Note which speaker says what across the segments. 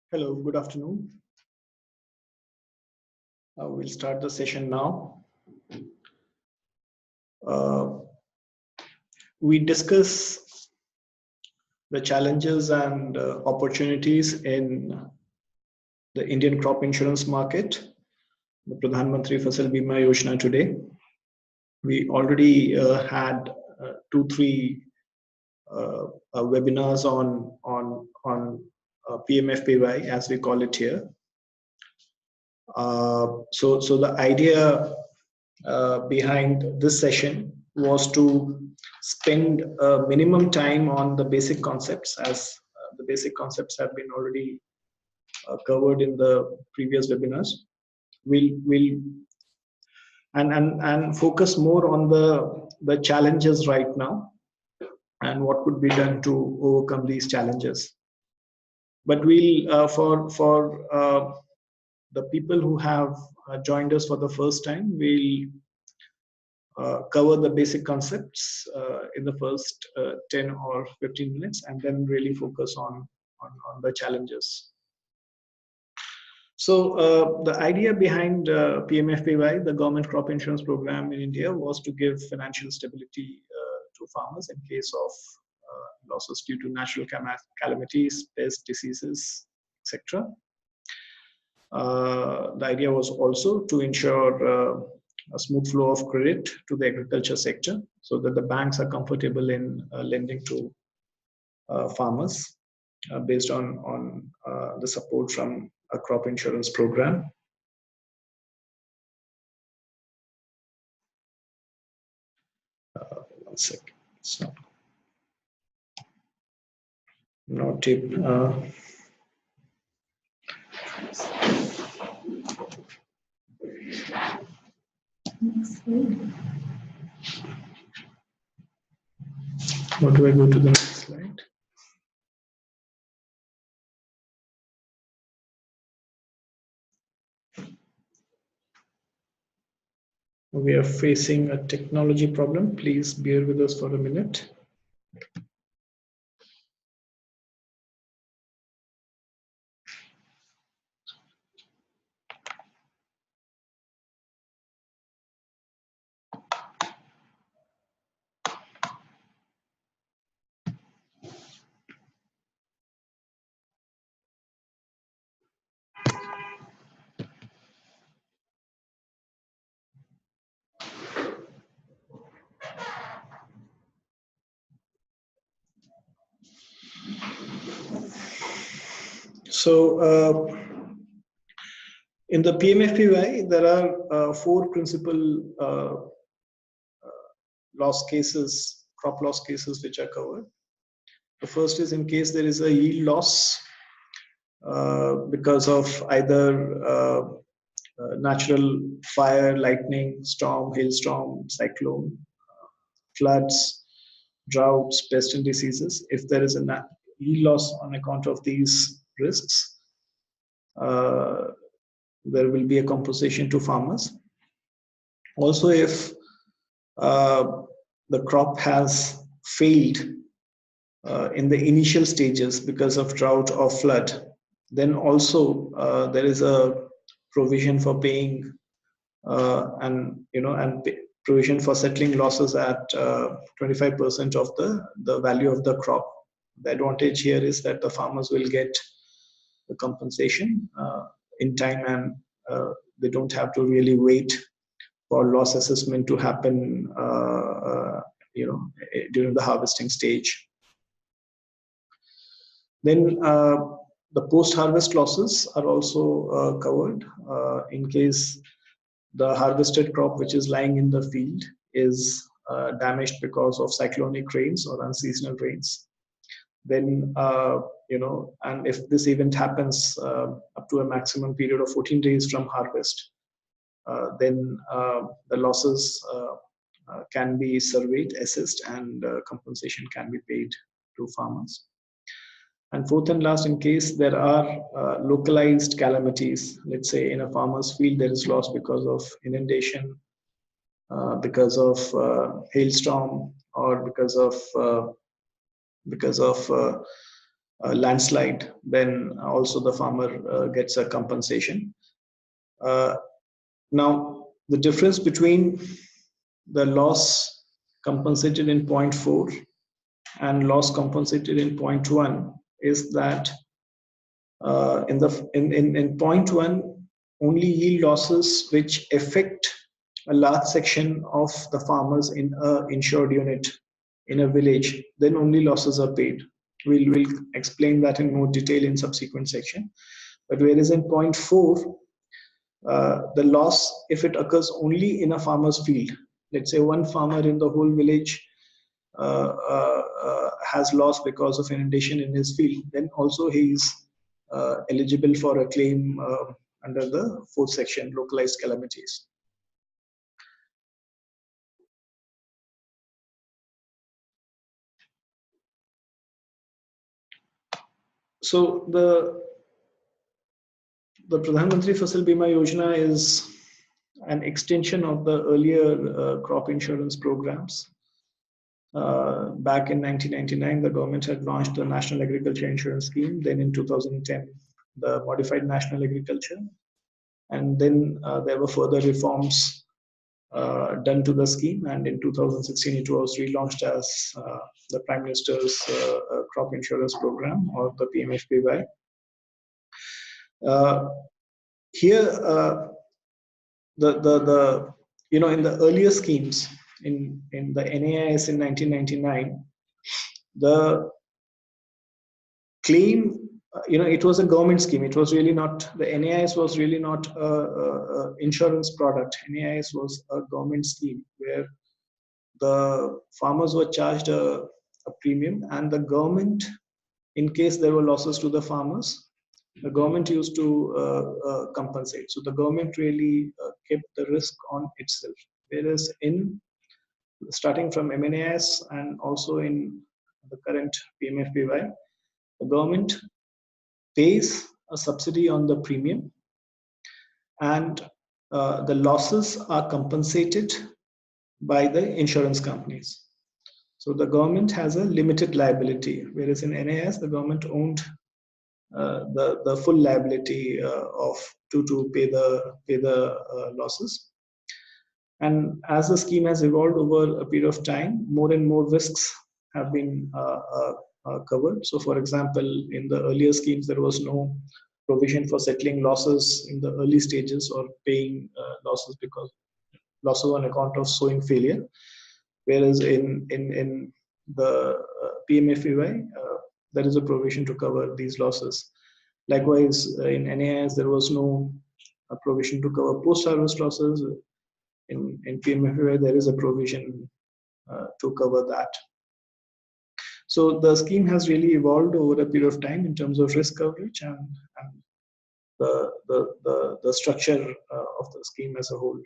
Speaker 1: Hello, good afternoon. We'll start the session now. We discuss the challenges and opportunities in the Indian crop insurance market, the Pradhan Mantri Fasal Bima Yojana today. We already had 2-3 webinars on PMFBY, as we call it here. So the idea behind this session was to spend minimum time on the basic concepts, as the basic concepts have been already covered in the previous webinars. We'll and focus more on the challenges right now and what could be done to overcome these challenges. But we'll for the people who have joined us for the first time, we'll cover the basic concepts in the first 10 or 15 minutes, and then really focus on the challenges. So the idea behind PMFBY, the Government Crop Insurance Program in India, was to give financial stability to farmers in case of losses due to natural calamities, pests, diseases, etc. The idea was also to ensure a smooth flow of credit to the agriculture sector, so that the banks are comfortable in lending to farmers based on the support from a crop insurance program. One second, it's not even. How do I go to the next slide? We are facing a technology problem. Please bear with us for a minute. So in the PMFBY, there are 4 principal loss cases, crop loss cases, which are covered. The first is in case there is a yield loss because of either natural fire, lightning, storm, hailstorm, cyclone, floods, droughts, pests and diseases. If there is a yield loss on account of these risks, there will be a compensation to farmers. Also, if the crop has failed in the initial stages because of drought or flood, then also there is a provision for paying and provision for settling losses at 25% of the value of the crop. The advantage here is that the farmers will get the compensation in time, and they don't have to really wait for loss assessment to happen during the harvesting stage. Then the post-harvest losses are also covered in case the harvested crop which is lying in the field is damaged because of cyclonic rains or unseasonal rains. Then and if this event happens up to a maximum period of 14 days from harvest, then the losses can be surveyed, assessed, and compensation can be paid to farmers. And fourth and last, in case there are localized calamities, let's say in a farmer's field there is loss because of inundation, because of hailstorm, or because of landslide, then also the farmer gets a compensation. Now, the difference between the loss compensated in point 4 and loss compensated in point 1 is that in point 1, only yield losses which affect a large section of the farmers in a insured unit in a village, then only losses are paid. We'll explain that in more detail in subsequent section. But whereas in point 4, the loss, if it occurs only in a farmer's field, let's say one farmer in the whole village has loss because of inundation in his field, then also he is eligible for a claim under the 4th section, localized calamities. So the Pradhan Mantri Fasal Bima Yojana is an extension of the earlier crop insurance programs. Back in 1999, the government had launched the National Agriculture Insurance Scheme. Then in 2010, the Modified National Agriculture. And then there were further reforms done to the scheme. And in 2016, it was relaunched as the Prime Minister's Crop Insurance Program, or the PMFBY. Here, in the earlier schemes, in the NAIS in 1999, the claim, it was a government scheme. It was really not, the NAIS was really not a insurance product. NAIS was a government scheme where the farmers were charged a premium, and the government, in case there were losses to the farmers, the government used to compensate. So the government really kept the risk on itself. Whereas starting from MNAS and also in the current PMFBY, the government pays a subsidy on the premium, and the losses are compensated by the insurance companies. So the government has a limited liability, whereas in NAS, the government owned the full liability to pay the losses. And as the scheme has evolved over a period of time, more and more risks have been covered. So, for example, in the earlier schemes, there was no provision for settling losses in the early stages or paying losses on account of sowing failure. Whereas in the PMFBY, there is a provision to cover these losses. Likewise, in NAIS, there was no provision to cover post-harvest losses. In PMFBY, there is a provision to cover that. So the scheme has really evolved over a period of time in terms of risk coverage and the structure of the scheme as a whole.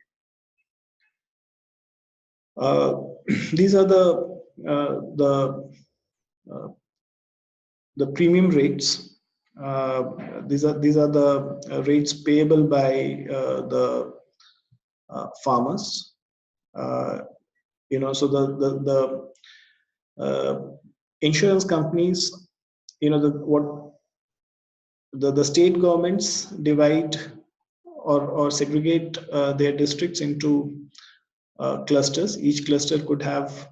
Speaker 1: These are the premium rates. These are the rates payable by the farmers. So the insurance companies, the state governments divide or segregate their districts into clusters. Each cluster could have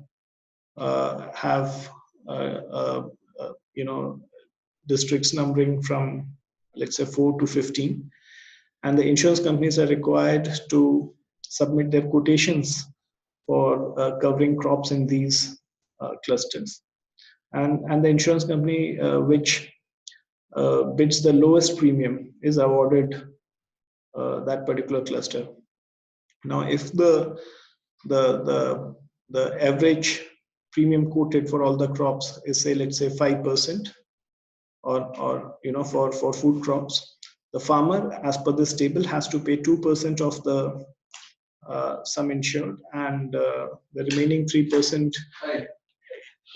Speaker 1: districts numbering from, let's say, 4 to 15, and the insurance companies are required to submit their quotations for covering crops in these clusters, and the insurance company which bids the lowest premium is awarded that particular cluster. Now, if the average premium quoted for all the crops is, say, let's say 5%, or for food crops, the farmer, as per this table, has to pay 2% of the sum insured, and the remaining 3%.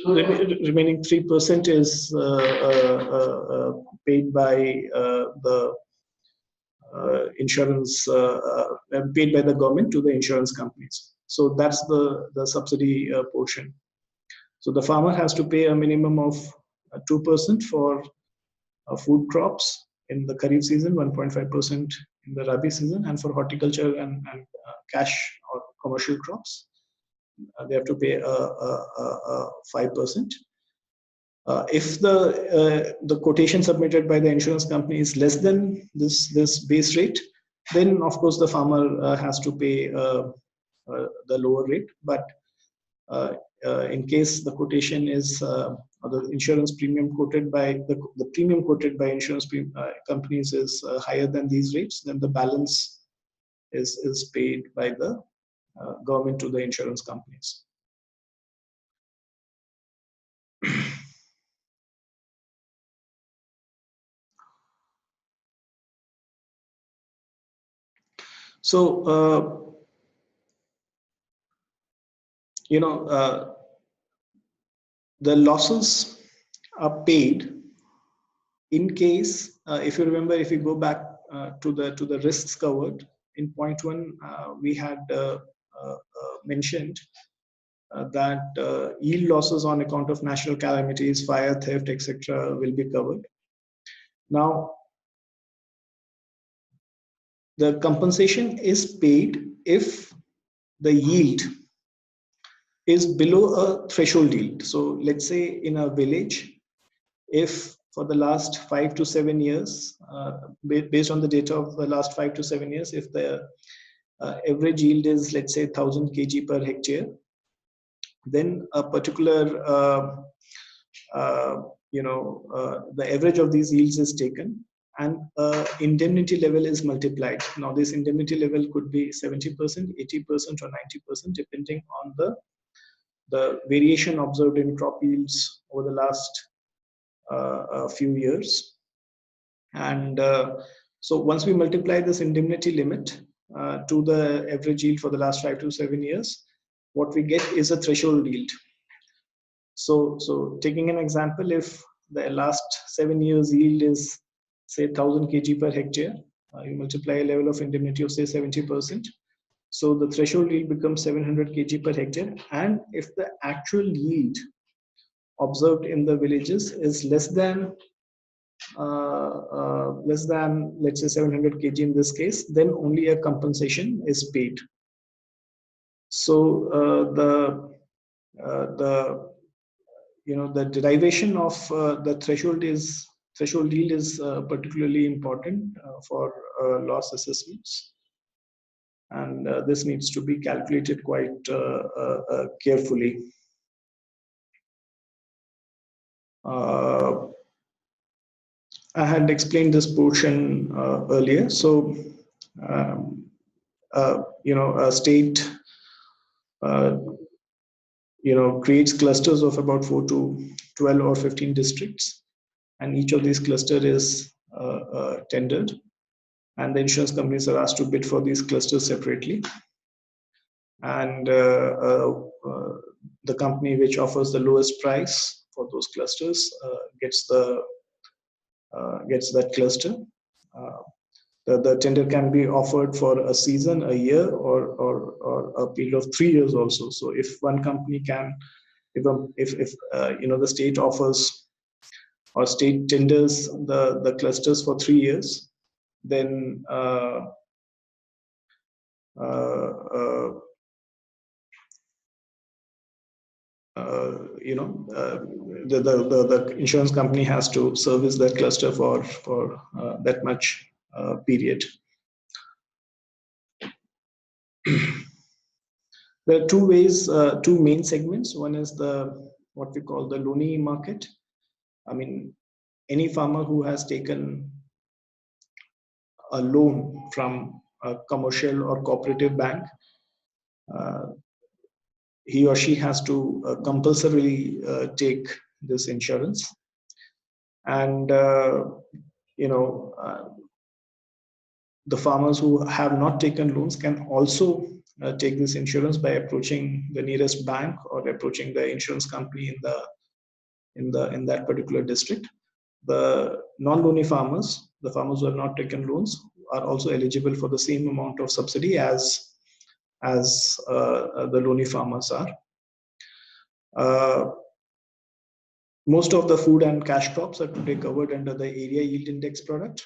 Speaker 1: The remaining 3% is paid by the insurance, paid by the government to the insurance companies. So that's the subsidy portion. So the farmer has to pay a minimum of 2% for food crops in the Kharif season, 1.5% in the Rabi season, and for horticulture and cash or commercial crops, they have to pay 5%. If the quotation submitted by the insurance company is less than this base rate, then of course the farmer has to pay the lower rate. But in case the quotation is the insurance premium quoted by the premium quoted by insurance companies is higher than these rates, then the balance is paid by the government to the insurance companies. So the losses are paid in case, if you remember, if you go back to the risks covered in point 1, we had mentioned that yield losses on account of natural calamities, fire, theft, etc., will be covered. Now, the compensation is paid if the yield is below a threshold yield. So let's say in a village, if for the last 5 to 7 years, based on the data of the last 5 to 7 years, if the average yield is, let's say, 1000 kg per hectare, then a particular the average of these yields is taken and indemnity level is multiplied. Now this indemnity level could be 70%, 80% or 90%, depending on the variation observed in crop yields over the last few years. And so once we multiply this indemnity limit to the average yield for the last 5 to 7 years, what we get is a threshold yield. So taking an example, if the last 7 years yield is say 1000 kg per hectare, you multiply a level of indemnity of say 70%. So the threshold yield becomes 700 kg per hectare. And if the actual yield observed in the villages is less than let's say 700 kg in this case, then only a compensation is paid. So the derivation of the threshold yield is particularly important for loss assessments, and this needs to be calculated quite carefully. I had explained this portion earlier. So, a state, creates clusters of about 4 to 12 or 15 districts, and each of these clusters is tendered, and the insurance companies are asked to bid for these clusters separately. And the company which offers the lowest price for those clusters gets that cluster. The tender can be offered for a season, a year, or a period of 3 years also. So if one company can, if the state offers or state tenders the clusters for 3 years, then the insurance company has to service that cluster for that much period. There are two ways, two main segments. One is what we call the loanee market. I mean, any farmer who has taken a loan from a commercial or cooperative bank, he or she has to compulsorily take this insurance. And the farmers who have not taken loans can also take this insurance by approaching the nearest bank or approaching the insurance company in that particular district. The non-loanee farmers, the farmers who have not taken loans, are also eligible for the same amount of subsidy as the loanee farmers are. Most of the food and cash crops are today covered under the area yield index product,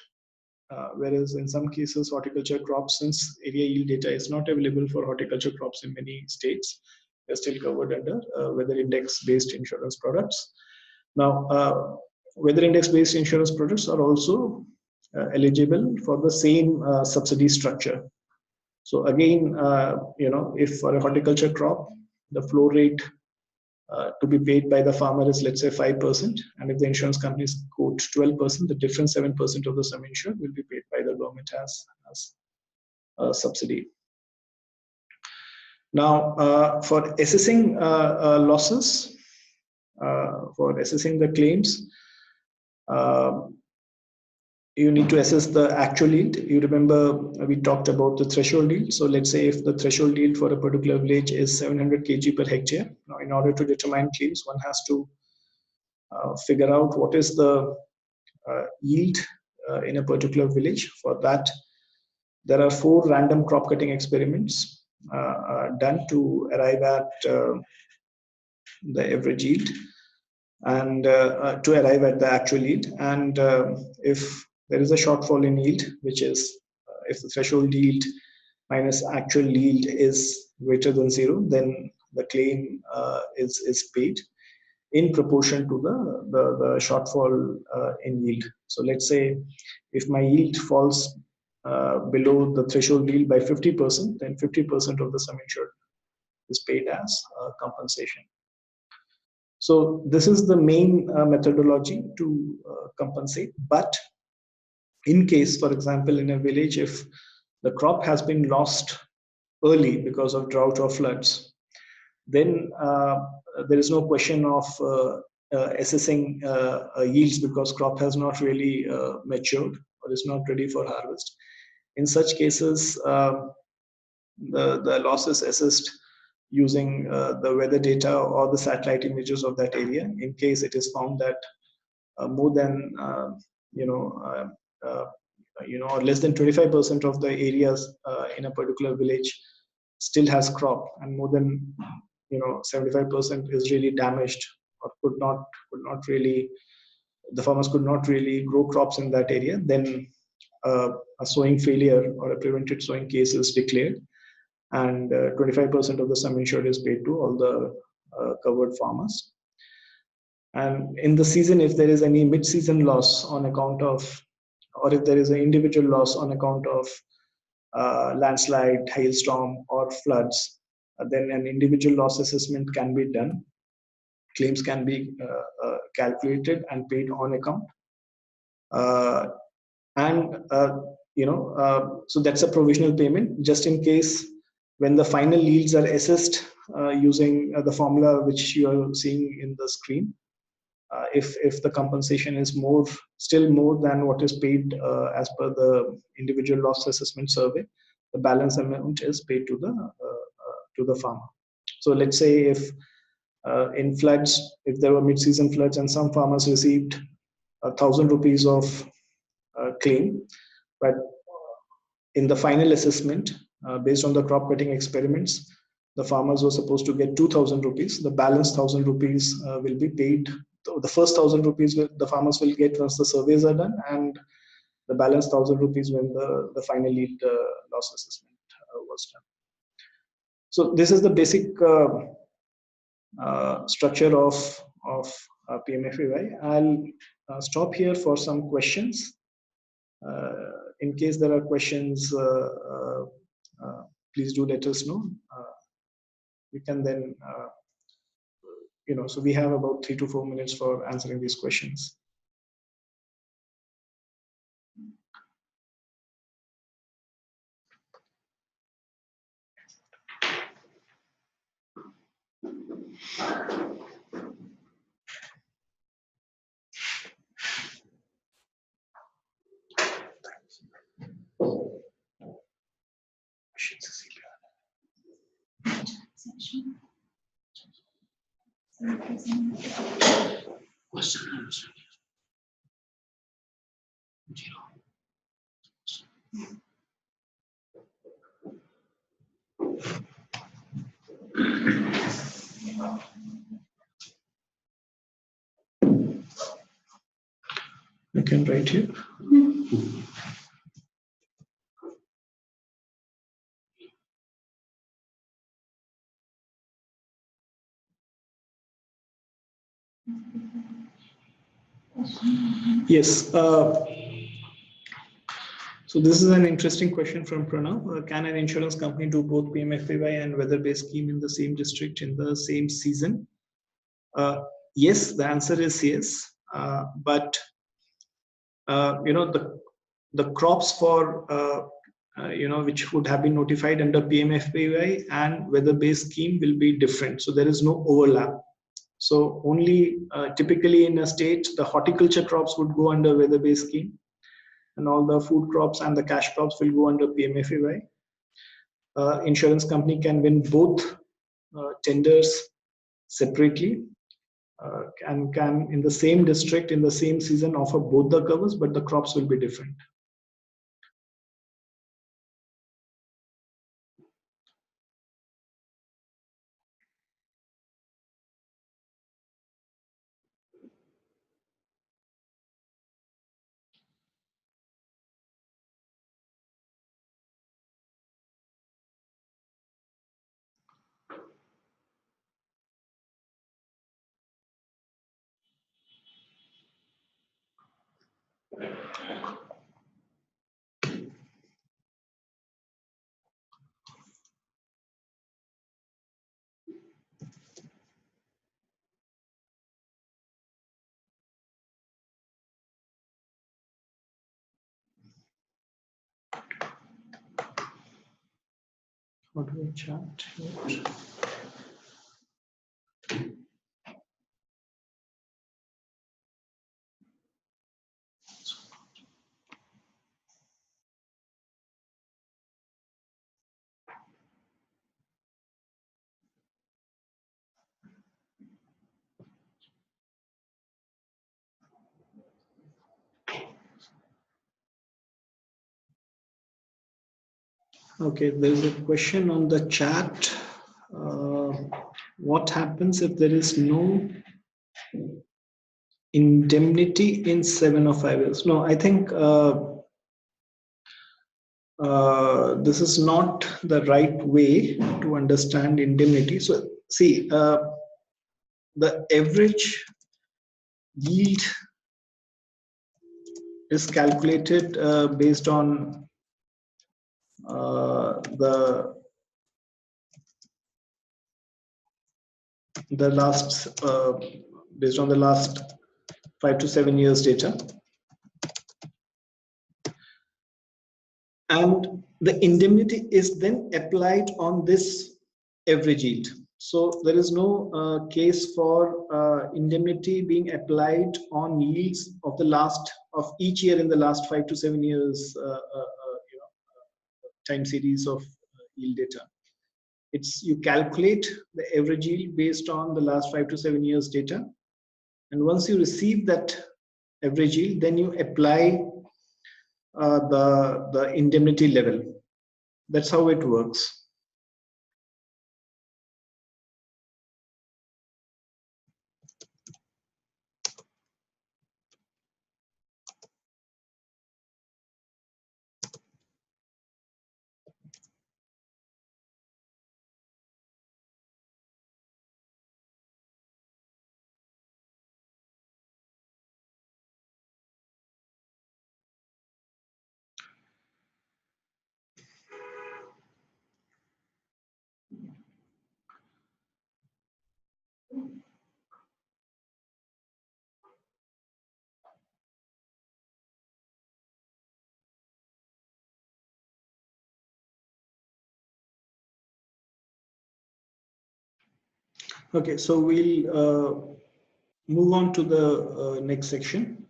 Speaker 1: whereas in some cases horticulture crops, since area yield data is not available for horticulture crops in many states, they're still covered under weather index based insurance products. Now, weather index based insurance products are also eligible for the same subsidy structure. So again, if for a horticulture crop, the floor rate to be paid by the farmer is, let's say, 5%, and if the insurance companies quote 12%, the different 7% of the sum insured will be paid by the government as a subsidy. Now, for assessing losses, for assessing the claims, you need to assess the actual yield. You remember we talked about the threshold yield. So let's say if the threshold yield for a particular village is 700 kg per hectare. Now, in order to determine claims, one has to figure out what is the yield in a particular village. For that, there are 4 random crop cutting experiments done to arrive at the average yield and to arrive at the actual yield. And if there is a shortfall in yield, which is if the threshold yield minus actual yield is greater than 0, then the claim is paid in proportion to the shortfall in yield. So let's say if my yield falls below the threshold yield by 50%, then 50% of the sum insured is paid as compensation. So this is the main methodology to compensate. But in case, for example, in a village, if the crop has been lost early because of drought or floods, then there is no question of assessing yields because crop has not really matured or is not ready for harvest. In such cases, the loss is assessed using the weather data or the satellite images of that area. In case it is found that more than or less than 25% of the areas in a particular village still has crop, and more than 75% is really damaged or the farmers could not really grow crops in that area, then a sowing failure or a prevented sowing case is declared, and 25% of the sum insured is paid to all the covered farmers. And in the season, if there is any mid-season loss on account of, or if there is an individual loss on account of landslide, hailstorm, or floods, then an individual loss assessment can be done. Claims can be calculated and paid on account. So that's a provisional payment, just in case when the final yields are assessed using the formula which you are seeing in the screen. If the compensation is still more than what is paid as per the individual loss assessment survey, the balance amount is paid to the farmer. So let's say if in floods, if there were mid-season floods and some farmers received 1,000 rupees of claim, but in the final assessment, based on the crop cutting experiments, the farmers were supposed to get 2,000 rupees. The balance 1,000 rupees will be paid. The first 1,000 rupees the farmers will get once the surveys are done, and the balance 1,000 rupees when the final yield loss assessment was done. So this is the basic structure of PMFBY. I'll stop here for some questions. In case there are questions, please do let us know. We can then, so we have about 3 to 4 minutes for answering these questions. I can write here. Yes. So this is an interesting question from Pranav. Can an insurance company do both PMFBY and weather-based scheme in the same district in the same season? Yes, the answer is yes. But the crops for which would have been notified under PMFBY and weather-based scheme will be different. So there is no overlap. So only typically in a state, the horticulture crops would go under weather-based scheme, and all the food crops and the cash crops will go under PMFBY. Insurance company can win both tenders separately and can in the same district in the same season offer both the covers, but the crops will be different. How do we chat here? Okay, there's a question on the chat. What happens if there is no indemnity in 7 or 5 years? No, I think this is not the right way to understand indemnity. So see, the average yield is calculated based on the last based on the last 5 to 7 years data, and the indemnity is then applied on this average yield. So there is no case for indemnity being applied on yields of the last of each year in the last 5 to 7 years time series of yield data. It's you calculate the average yield based on the last 5 to 7 years data, and once you receive that average yield, then you apply the indemnity level. That's how it works. Okay, so we'll move on to the next section.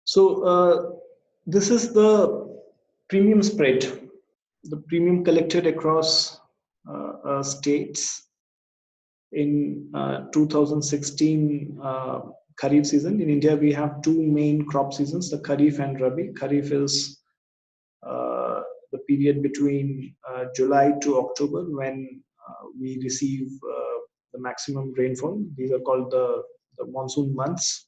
Speaker 1: So this is the premium spread, the premium collected across states in 2016 Kharif season. In India, we have two main crop seasons, the Kharif and Rabi. Kharif is the period between July to October, when we receive the the maximum rainfall. These are called the monsoon months.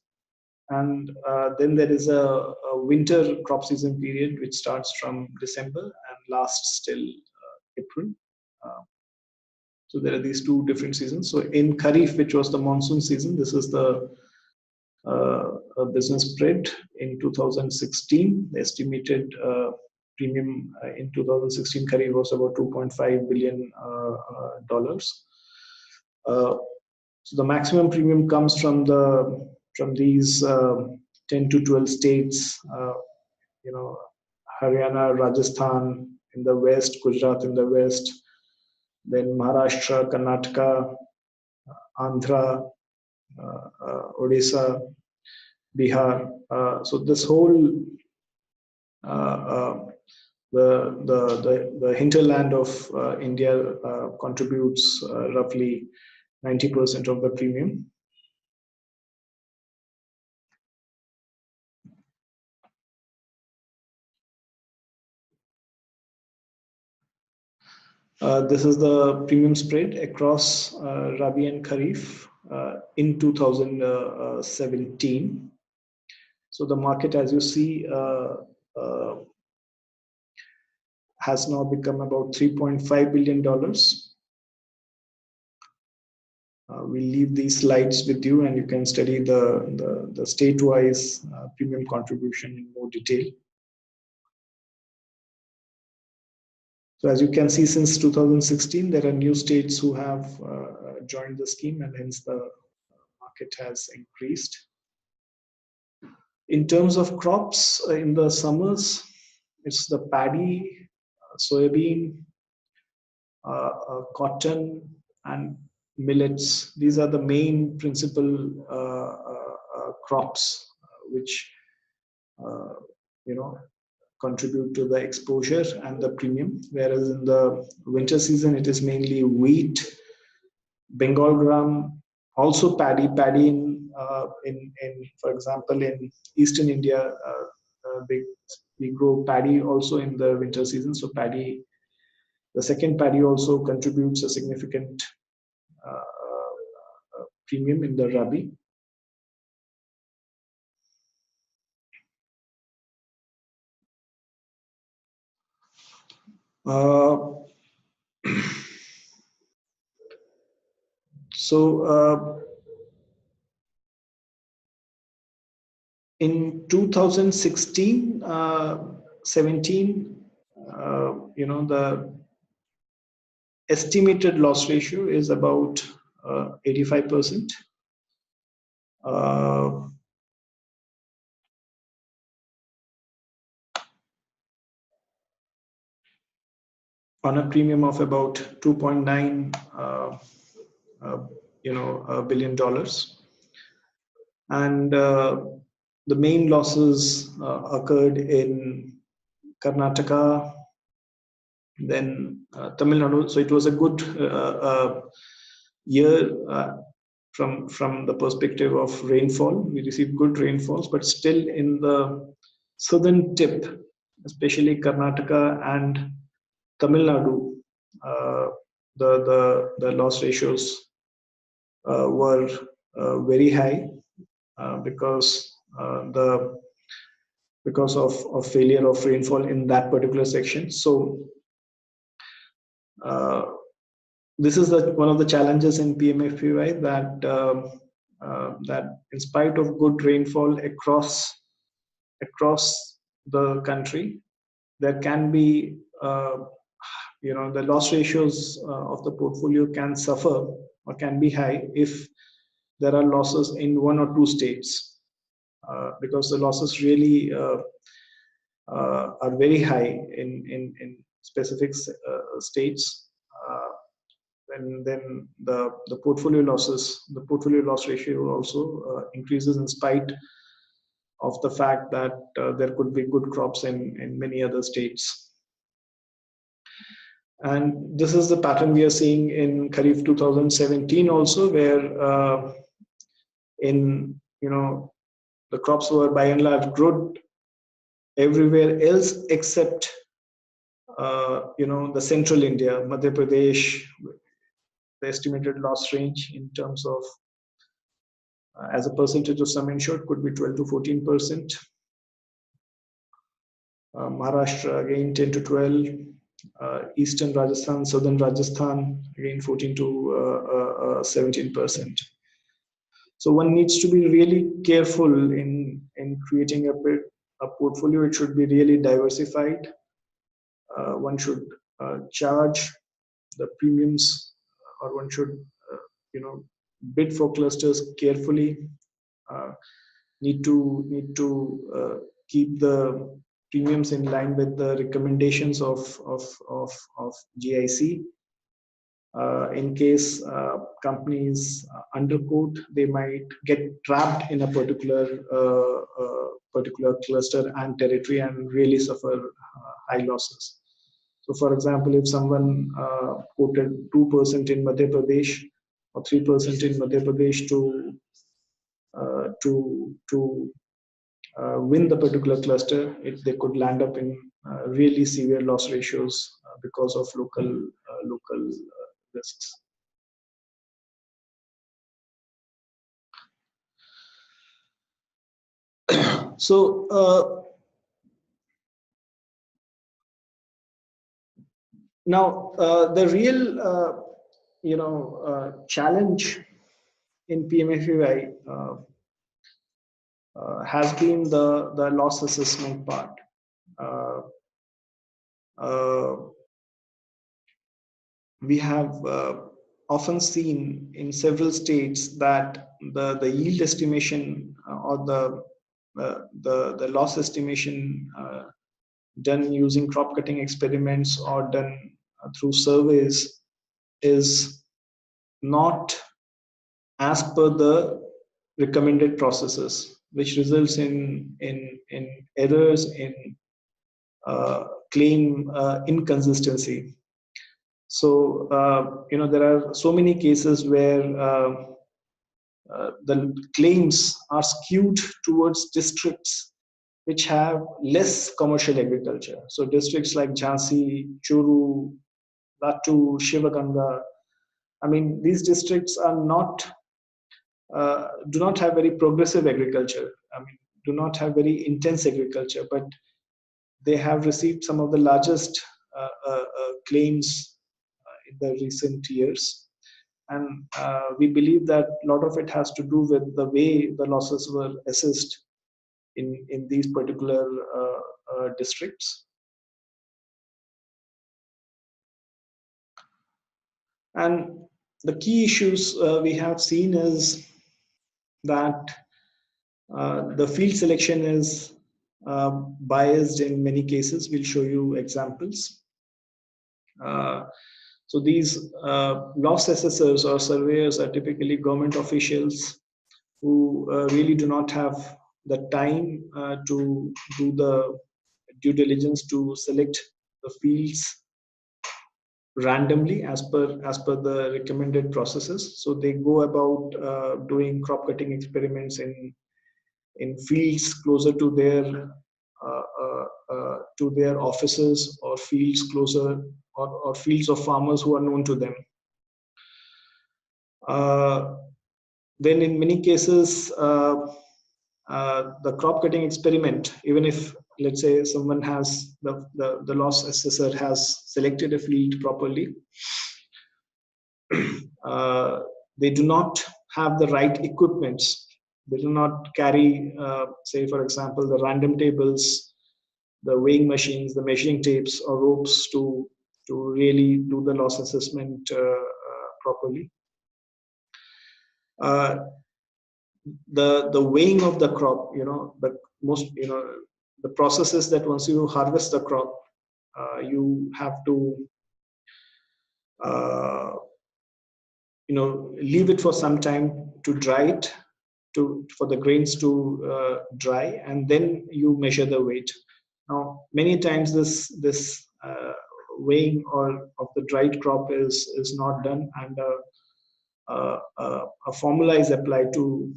Speaker 1: And then there is a winter crop season period which starts from December and lasts till April. So there are these two different seasons. So in Kharif, which was the monsoon season, this is the business spread in 2016. The estimated premium in 2016 Kharif was about $2.5 billion. So the maximum premium comes from these 10 to 12 states, Haryana, Rajasthan in the west, Gujarat in the west, then Maharashtra, Karnataka, Andhra, Odisha, Bihar. So this whole the hinterland of India contributes roughly 90% of the premium. This is the premium spread across Rabi and Kharif in 2017. So the market, as you see, has now become about $3.5 billion. We'll leave these slides with you, and you can study the state-wise premium contribution in more detail. So as you can see, since 2016, there are new states who have joined the scheme, and hence the market has increased. In terms of crops in the summers, it's the paddy, soybean, cotton, and millets. These are the main principal crops which contribute to the exposure and the premium. Whereas in the winter season, it is mainly wheat, Bengal gram, also paddy in for example in Eastern India, we grow paddy also in the winter season. So paddy, the second paddy also contributes a significant premium in the Rabi. In 2016, 17, the estimated loss ratio is about 85%. On a premium of about $2.9 billion, and the main losses occurred in Karnataka, then Tamil Nadu. So it was a good year from the perspective of rainfall. We received good rainfalls, but still in the southern tip, especially Karnataka and Tamil Nadu, the loss ratios were very high because of failure of rainfall in that particular section. So this is one of the challenges in PMFBY, that in spite of good rainfall across the country, there can be the loss ratios of the portfolio can suffer or can be high if there are losses in one or two states, because the losses really are very high in specific states. Then the portfolio loss ratio also increases in spite of the fact that there could be good crops in many other states. And this is the pattern we are seeing in Kharif 2017 also, where the crops were by and large good everywhere else except the central India, Madhya Pradesh, the estimated loss range in terms of as a percentage of sum insured could be 12 to 14%. Maharashtra again 10 to 12. Eastern Rajasthan, Southern Rajasthan again 14 to 17%. So one needs to be really careful in creating a portfolio. It should be really diversified. One should charge the premiums, or one should bid for clusters carefully. Need to keep the premiums in line with the recommendations of GIC. In case companies underquote, they might get trapped in a particular cluster and territory and really suffer high losses. So, for example, if someone quoted 2% in Madhya Pradesh or 3% in Madhya Pradesh to win the particular cluster, they could land up in really severe loss ratios because of local risks. So now the real challenge in PMFBY has been the loss assessment part. We have often seen in several states that the yield estimation or the loss estimation done using crop cutting experiments or done through surveys is not as per the recommended processes, which results in errors in claim inconsistency. So there are so many cases where the claims are skewed towards districts which have less commercial agriculture. So districts like Jhansi, Churu, Latu, Shivaganga. I mean, these districts are do not have very progressive agriculture. I mean, do not have very intense agriculture, but they have received some of the largest claims in the recent years. And we believe that a lot of it has to do with the way the losses were assessed in these particular districts. And the key issues we have seen is that the field selection is biased in many cases. We'll show you examples. So these loss assessors or surveyors are typically government officials who really do not have the time to do the due diligence to select the fields randomly as per the recommended processes. So they go about doing crop cutting experiments in fields closer to their offices, or fields closer or fields of farmers who are known to them. Then in many cases, the crop cutting experiment, even if let's say someone has the loss assessor has selected a field properly, they do not have the right equipments. They do not carry, say for example, the random tables, the weighing machines, the measuring tapes or ropes to really do the loss assessment properly. The weighing of the crop, the processes that once you harvest the crop, you have to leave it for some time to dry it, for the grains to dry, and then you measure the weight. Now, many times this weighing of the dried crop is not done, and a formula is applied to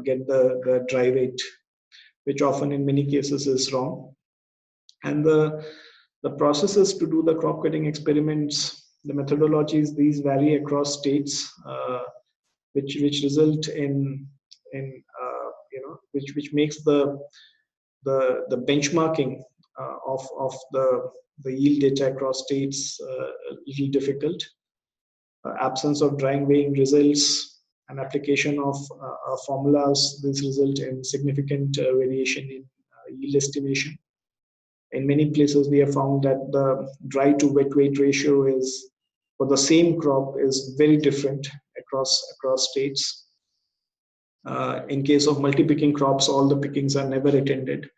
Speaker 1: get the dry weight, which often in many cases is wrong. And the processes to do the crop cutting experiments the methodologies, these vary across states, which result in which makes the benchmarking of the yield data across states a little difficult. Absence of drying weighing results and application of formulas, this result in significant variation in yield estimation. In many places, we have found that the dry to wet weight ratio is for the same crop is very different across states. In case of multi-picking crops, all the pickings are never attended.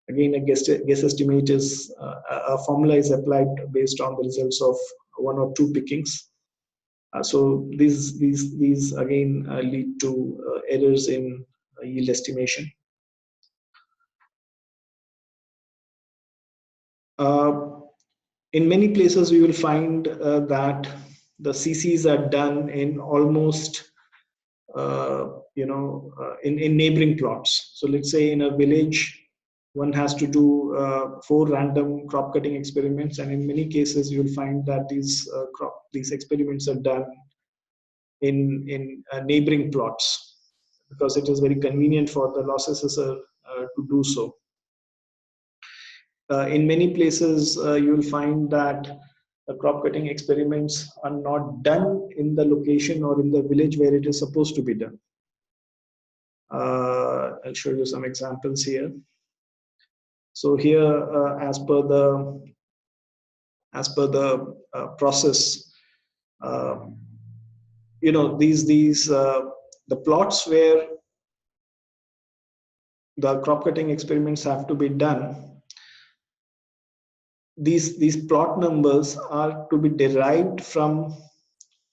Speaker 1: Again, a guess estimate is a formula is applied based on the results of one or two pickings. So these again lead to errors in yield estimation. In many places, we will find that the CCs are done in almost in neighboring plots. So let's say in a village, one has to do 4 random crop cutting experiments, and in many cases, you will find that these experiments are done in neighboring plots because it is very convenient for the loss assessor to do so. In many places, you will find that the crop cutting experiments are not done in the location or in the village where it is supposed to be done. I'll show you some examples here. So here, as per the process, the plots where the crop cutting experiments have to be done, these plot numbers are to be derived from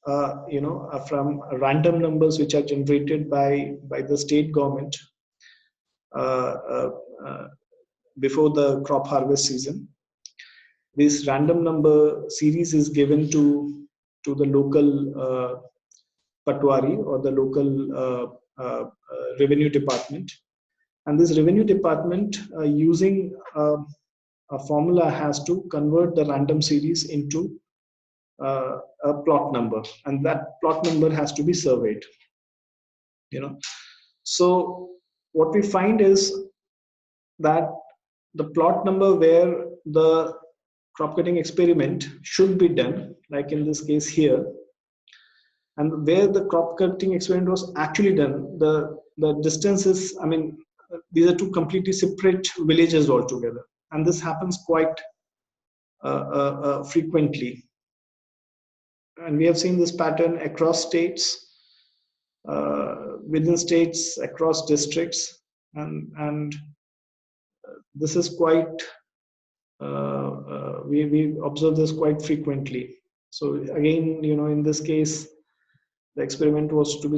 Speaker 1: from random numbers which are generated by the state government before the crop harvest season. This random number series is given to the local patwari or the local revenue department, and this revenue department using a formula has to convert the random series into a plot number, and that plot number has to be surveyed. So what we find is that the plot number where the crop cutting experiment should be done, like in this case here, and where the crop cutting experiment was actually done, the distance is, I mean, these are two completely separate villages altogether, and this happens quite frequently. And we have seen this pattern across states, within states, across districts, and this is quite, we observe this quite frequently. So again, in this case, the experiment was to be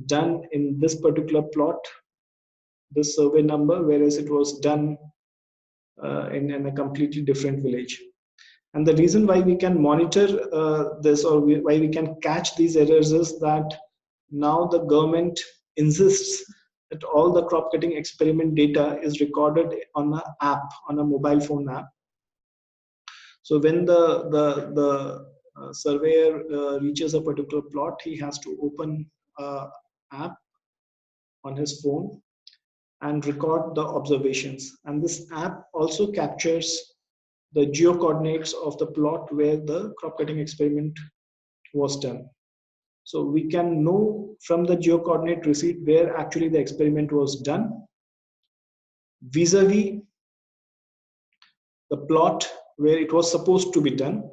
Speaker 1: done in this particular plot, this survey number, whereas it was done in a completely different village. And the reason why we can monitor this, or why we can catch these errors, is that now the government insists that all the crop cutting experiment data is recorded on an app, on a mobile phone app. So when the surveyor reaches a particular plot, he has to open an app on his phone and record the observations. And this app also captures the geo coordinates of the plot where the crop cutting experiment was done. So we can know from the geo coordinate receipt where actually the experiment was done vis-a-vis the plot where it was supposed to be done,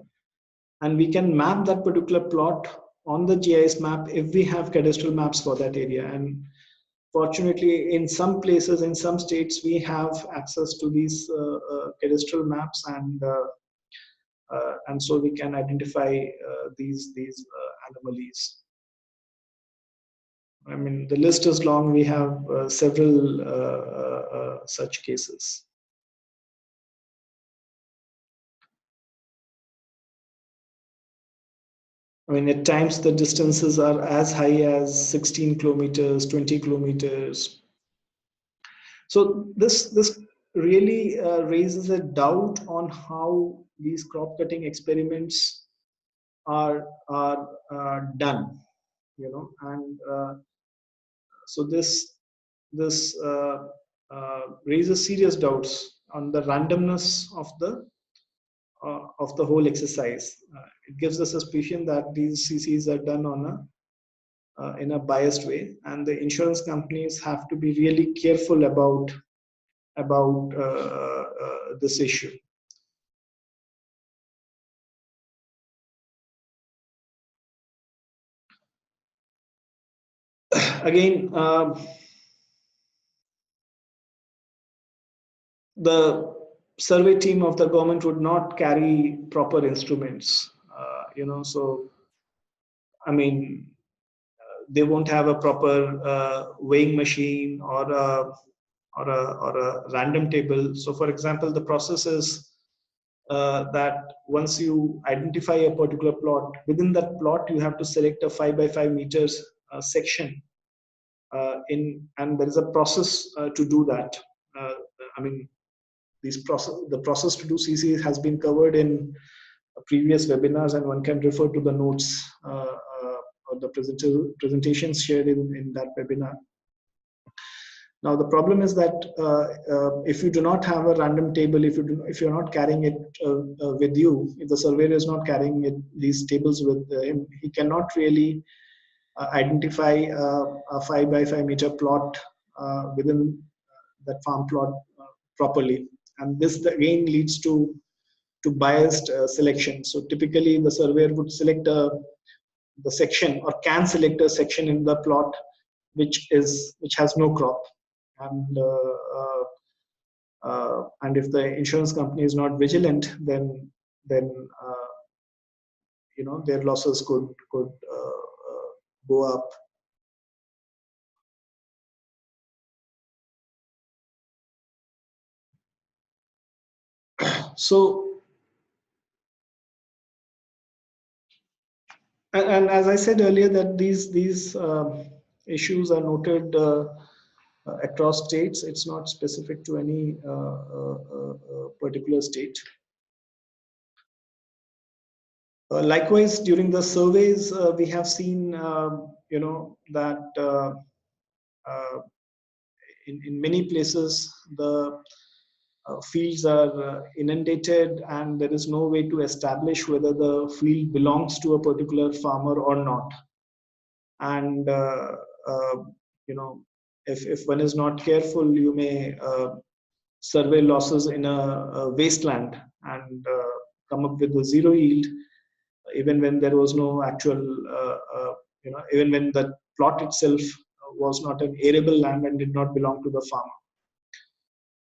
Speaker 1: and we can map that particular plot on the GIS map if we have cadastral maps for that area. And fortunately, in some places, in some states, we have access to these cadastral maps, and so we can identify these anomalies. I mean, the list is long. We have several such cases. I mean, at times the distances are as high as 16 kilometers, 20 kilometers. So this really raises a doubt on how these crop cutting experiments are done, and so this raises serious doubts on the randomness of the whole exercise. It gives a suspicion that these CCs are done in a biased way, and the insurance companies have to be really careful about this issue. Again, the survey team of the government would not carry proper instruments, so I mean, they won't have a proper weighing machine or a random table. So, for example, the process is that once you identify a particular plot, within that plot you have to select a 5 by 5 meters section, and there is a process to do that. I mean, the process to do CC has been covered in previous webinars, and one can refer to the notes or the presentations shared in that webinar. Now the problem is that if you do not have a random table, if you're not carrying it with you, if the surveyor is not carrying these tables with him, he cannot really identify a 5 by 5 meter plot within that farm plot properly, and this again leads to biased selection. So typically the surveyor would select the section, or can select a section in the plot which has no crop, and if the insurance company is not vigilant, then their losses could go up. So, and as I said earlier, that these issues are noted across states. It's not specific to any particular state. Likewise, during the surveys, we have seen, that in many places the fields are inundated, and there is no way to establish whether the field belongs to a particular farmer or not. And if one is not careful, you may survey losses in a wasteland and come up with a zero yield, even when there was no actual, even when the plot itself was not an arable land and did not belong to the farmer.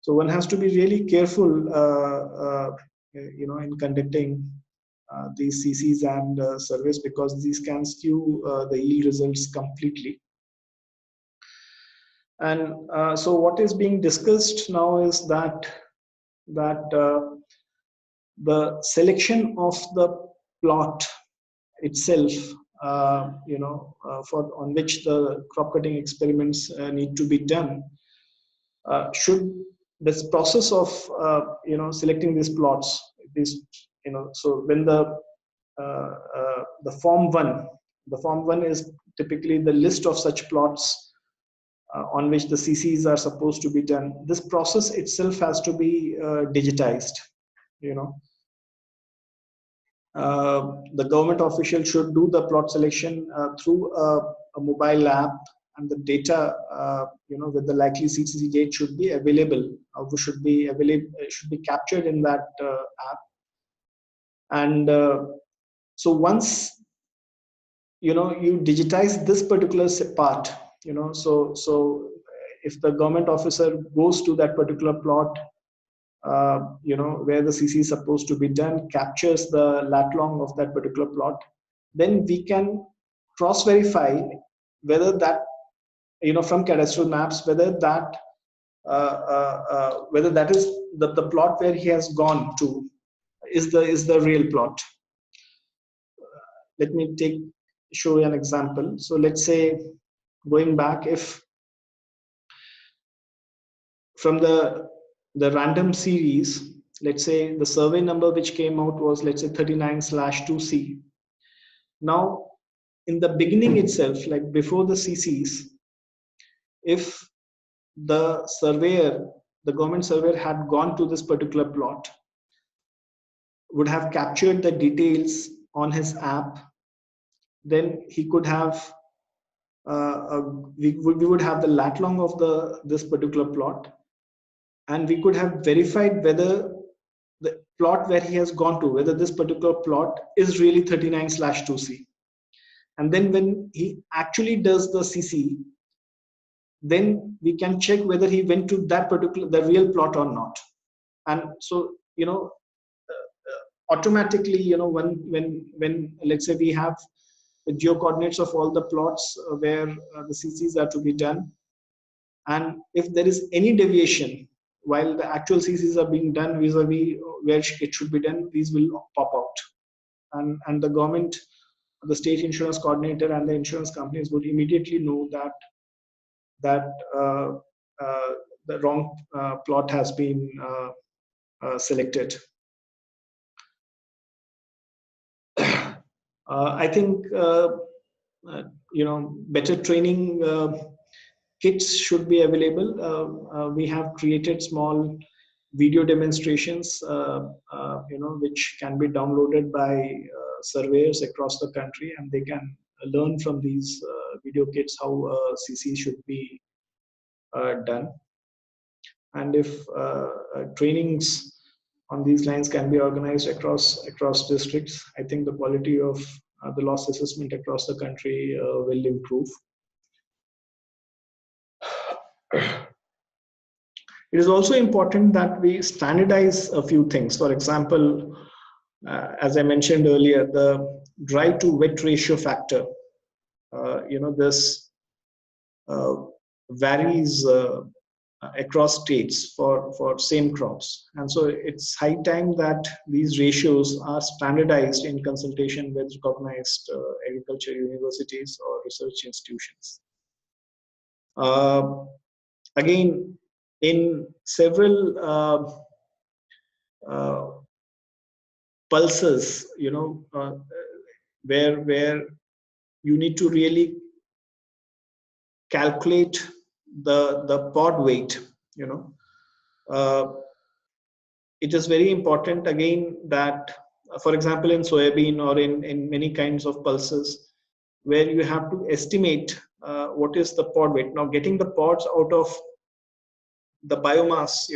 Speaker 1: So one has to be really careful, in conducting these CCs and surveys, because these can skew the yield results completely. And so what is being discussed now is that the selection of the plot itself, on which the crop cutting experiments need to be done, should this process of selecting these plots, so when the form 1 is typically the list of such plots on which the CCs are supposed to be done. This process itself has to be digitized. The government official should do the plot selection through a mobile app, and the data, with the likely CCC date should be available, should be captured in that app. And so once you digitize this particular part, so if the government officer goes to that particular plot, where the CC is supposed to be done, captures the lat long of that particular plot, then we can cross verify whether that, from cadastral maps, whether that is the plot where he has gone to is the real plot. Let me show you an example. So let's say, going back, if from the random series, let's say the survey number which came out was, let's say, 39/2C, Now, in the beginning itself, like before the CCs, if the surveyor, the government surveyor had gone to this particular plot, would have captured the details on his app, then he could have we would have the lat long of this particular plot, and we could have verified whether the plot where he has gone to, whether this particular plot is really 39/2C. And then when he actually does the CC, then we can check whether he went to that particular, the real plot or not. And so, automatically, when let's say we have the geo coordinates of all the plots where the CCs are to be done, and if there is any deviation while the actual CCs are being done vis-a-vis where it should be done, these will pop out, and the government, the state insurance coordinator, and the insurance companies would immediately know that the wrong plot has been selected. I think better training kits should be available. We have created small video demonstrations, which can be downloaded by surveyors across the country, and they can learn from these video kits how CC should be done. And if trainings on these lines can be organized across districts, I think the quality of the loss assessment across the country will improve. It is also important that we standardize a few things. For example, as I mentioned earlier, the dry to wet ratio factor. This varies across states for same crops, and so it's high time that these ratios are standardized in consultation with recognized agriculture universities or research institutions. Again, in several pulses, where you need to really calculate the pod weight, it is very important again that, for example, in soybean or in many kinds of pulses, where you have to estimate what is the pod weight. Now, getting the pods out of the biomass,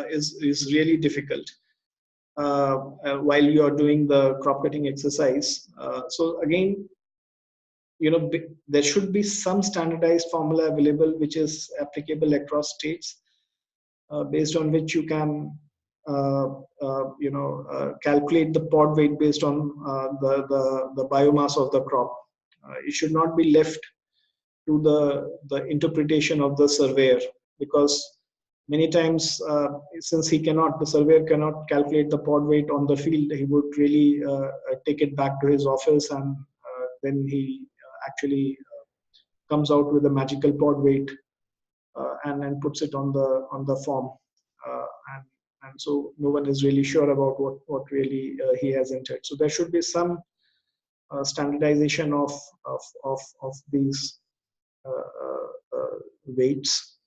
Speaker 1: is really difficult while you are doing the crop cutting exercise. So again, there should be some standardized formula available which is applicable across states, based on which you can calculate the pod weight based on the biomass of the crop. It should not be left to the interpretation of the surveyor, because many times, since the surveyor cannot calculate the pod weight on the field, he would really take it back to his office, and then he actually comes out with a magical pod weight and then puts it on the form, and so no one is really sure about what really he has entered. So there should be some standardization of these weights.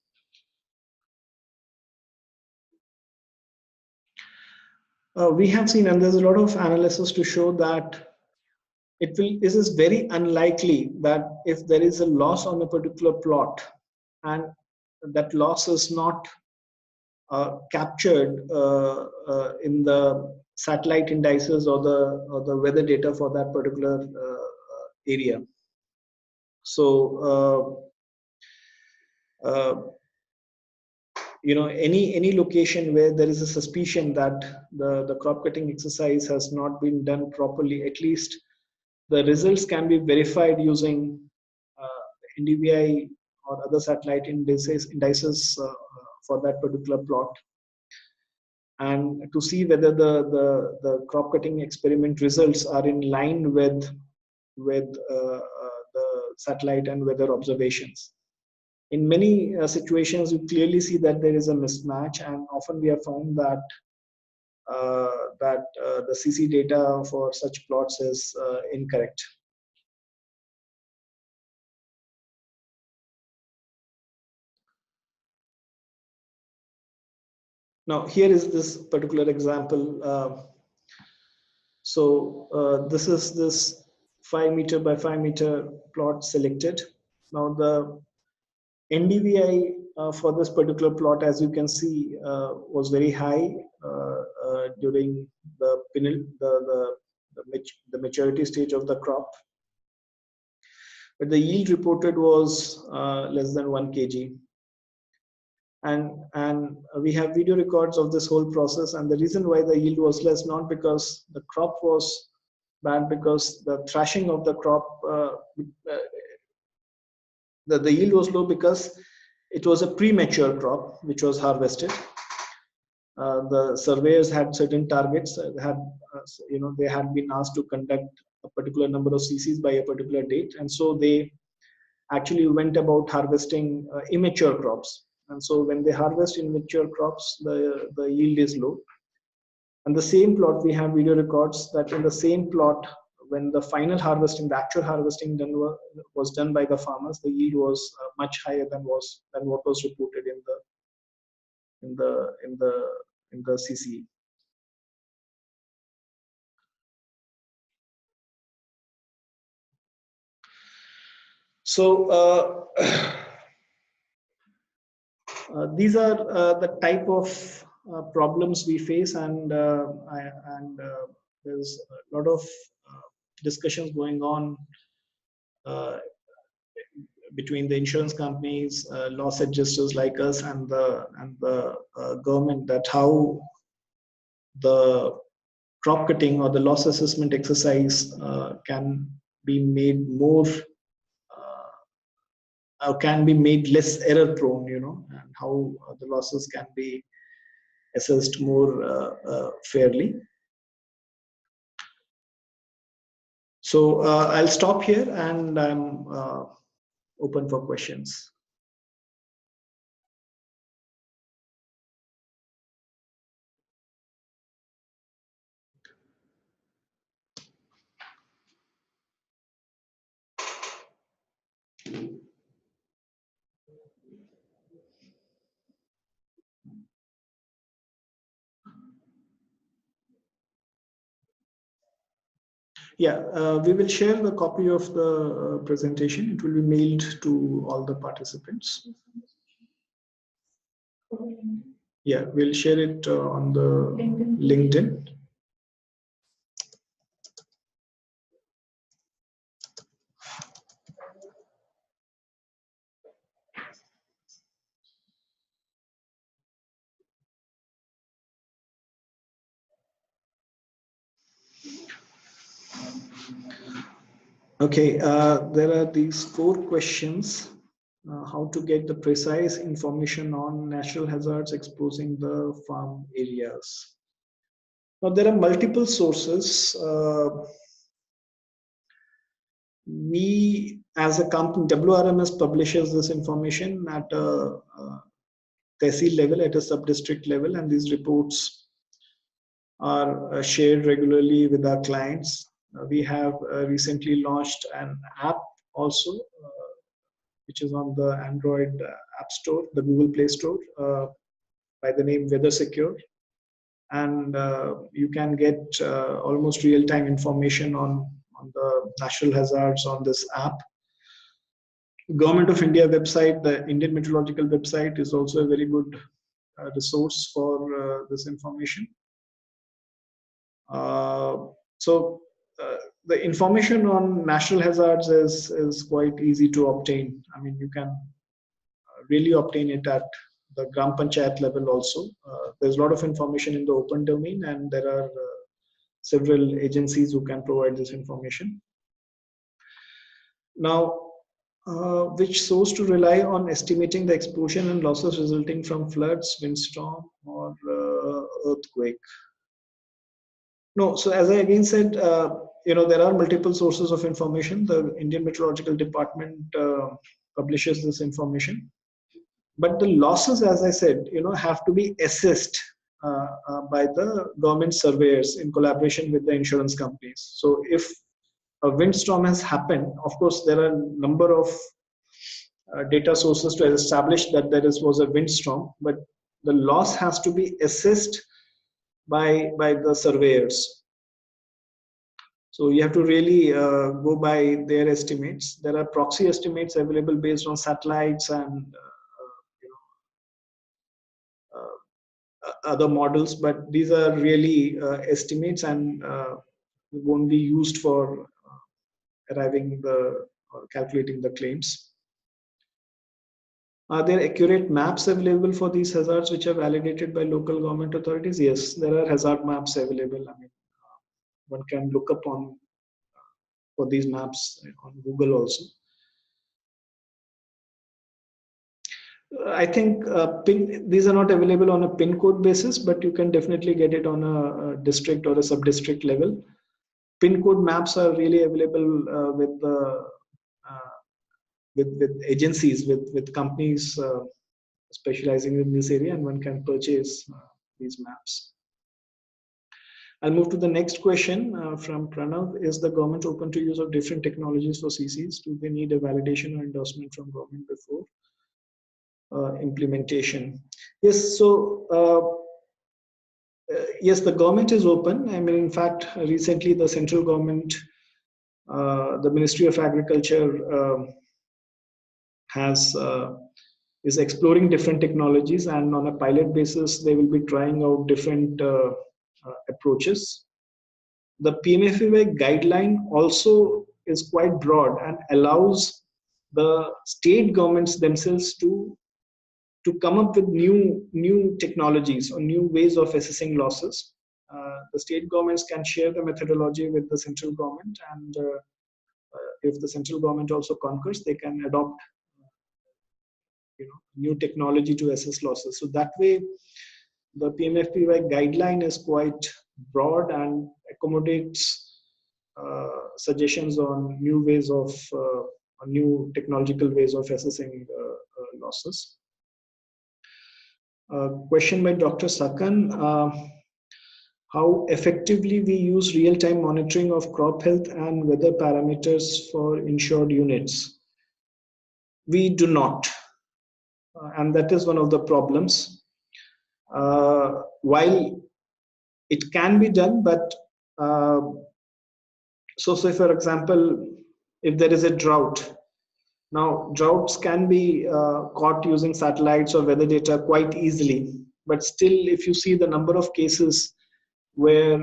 Speaker 1: We have seen, and there's a lot of analysis to show that this is very unlikely that if there is a loss on a particular plot and that loss is not captured in the satellite indices or the weather data for that particular area. So any location where there is a suspicion that the crop cutting exercise has not been done properly, at least the results can be verified using NDVI or other satellite indices for that particular plot, and to see whether the crop cutting experiment results are in line with the satellite and weather observations. In many situations, you clearly see that there is a mismatch, and often we have found that the CC data for such plots is incorrect. Now here is this particular example. This is this 5 meter by 5 meter plot selected. Now the NDVI for this particular plot, as you can see, was very high during the maturity stage of the crop, but the yield reported was less than 1 kg. And we have video records of this whole process, and the reason why the yield was less, not because the crop was bad, because the thrashing of the crop, the yield was low because it was a premature crop which was harvested. The surveyors had certain targets, they had been asked to conduct a particular number of cc's by a particular date, and so they actually went about harvesting immature crops. And so when they harvest immature crops, the yield is low. And the same plot, we have video records that in the same plot, when the final harvesting, the actual harvesting was done by the farmers, the yield was much higher than what was reported in the CCE. So these are the type of problems we face, and there's a lot of discussions going on between the insurance companies, loss adjusters like us, and the government, that how the crop cutting or the loss assessment exercise can be made more can be made less error prone, and how the losses can be assessed more fairly. So I'll stop here, and I'm open for questions. Yeah, we will share the copy of the presentation. It will be mailed to all the participants. Yeah, we'll share it on the LinkedIn. Okay, there are these 4 questions. How to get the precise information on natural hazards exposing the farm areas. Now, there are multiple sources. We, as a company, WRMS publishes this information at a tehsil level, at a sub-district level, and these reports are shared regularly with our clients. We have recently launched an app also, which is on the Android App Store, the Google Play Store, by the name Weather Secure. And you can get almost real-time information on the natural hazards on this app. Government of India website, the Indian Meteorological website, is also a very good resource for this information. The information on natural hazards is quite easy to obtain. I mean, you can really obtain it at the Gram Panchayat level also. There's a lot of information in the open domain, and there are several agencies who can provide this information. Now, which source to rely on estimating the exposure and losses resulting from floods, windstorm, or earthquake? No, so as I again said, there are multiple sources of information. The Indian Meteorological Department publishes this information, but the losses, as I said, have to be assessed by the government surveyors in collaboration with the insurance companies. So if a windstorm has happened, of course, there are a number of data sources to establish that was a windstorm, but the loss has to be assessed by the surveyors. So you have to really go by their estimates. There are proxy estimates available based on satellites and other models, but these are really estimates and won't be used for arriving the or calculating the claims. Are there accurate maps available for these hazards which are validated by local government authorities? Yes, there are hazard maps available. I mean, one can look up on for these maps on Google also. I think these are not available on a pin code basis, but you can definitely get it on a district or a sub-district level. Pin code maps are really available with agencies, with companies specializing in this area, and one can purchase these maps. I'll move to the next question from Pranav. Is the government open to use of different technologies for CCs? Do they need a validation or endorsement from government before implementation? Yes, so yes, the government is open. I mean, in fact, recently the central government, the Ministry of Agriculture is exploring different technologies, and on a pilot basis, they will be trying out different approaches. The PMFBY guideline also is quite broad and allows the state governments themselves to come up with new technologies or new ways of assessing losses. The state governments can share the methodology with the central government, and if the central government also concurs, they can adopt new technology to assess losses. So that way, the PMFBY guideline is quite broad and accommodates suggestions on new ways of new technological ways of assessing losses. Question by Dr. Sakan. How effectively we use real-time monitoring of crop health and weather parameters for insured units? We do not. And that is one of the problems. While it can be done, but so say for example, if there is a drought, now droughts can be caught using satellites or weather data quite easily, but still if you see the number of cases where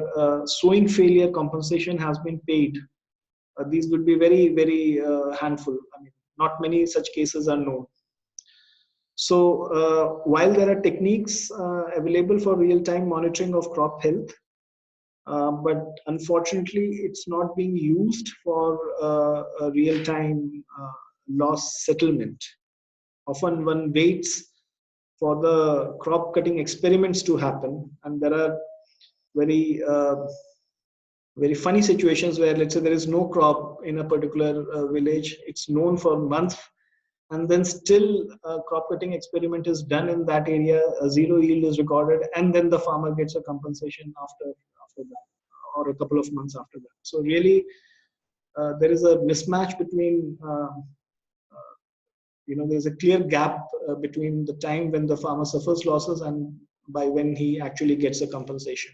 Speaker 1: sowing failure compensation has been paid, these would be very handful. I mean, not many such cases are known. So while there are techniques available for real-time monitoring of crop health, but unfortunately it's not being used for a real-time loss settlement. Often one waits for the crop cutting experiments to happen, and there are very funny situations where, let's say, there is no crop in a particular village. It's known for months, and then still a crop cutting experiment is done in that area, a zero yield is recorded, and then the farmer gets a compensation after that, or a couple of months after that. So really there is a mismatch between there's a clear gap between the time when the farmer suffers losses and by when he actually gets a compensation.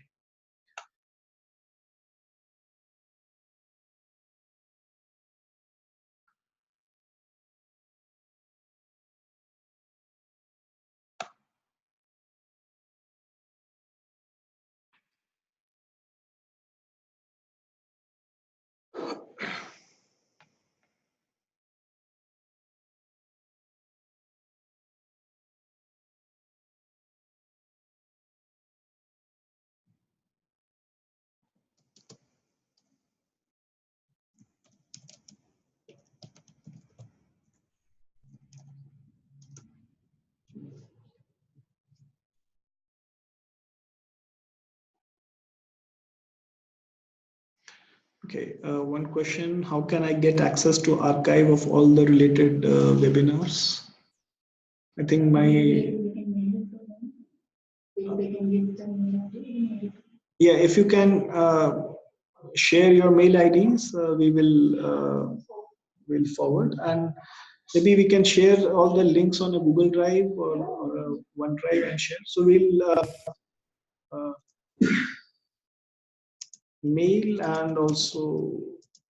Speaker 1: Okay, one question, how can I get access to archive of all the related webinars? I think yeah, if you can share your mail IDs, we will forward. And Maybe we can share all the links on a Google Drive or a OneDrive and share. So we'll uh, mail and also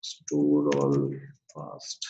Speaker 1: store all fast.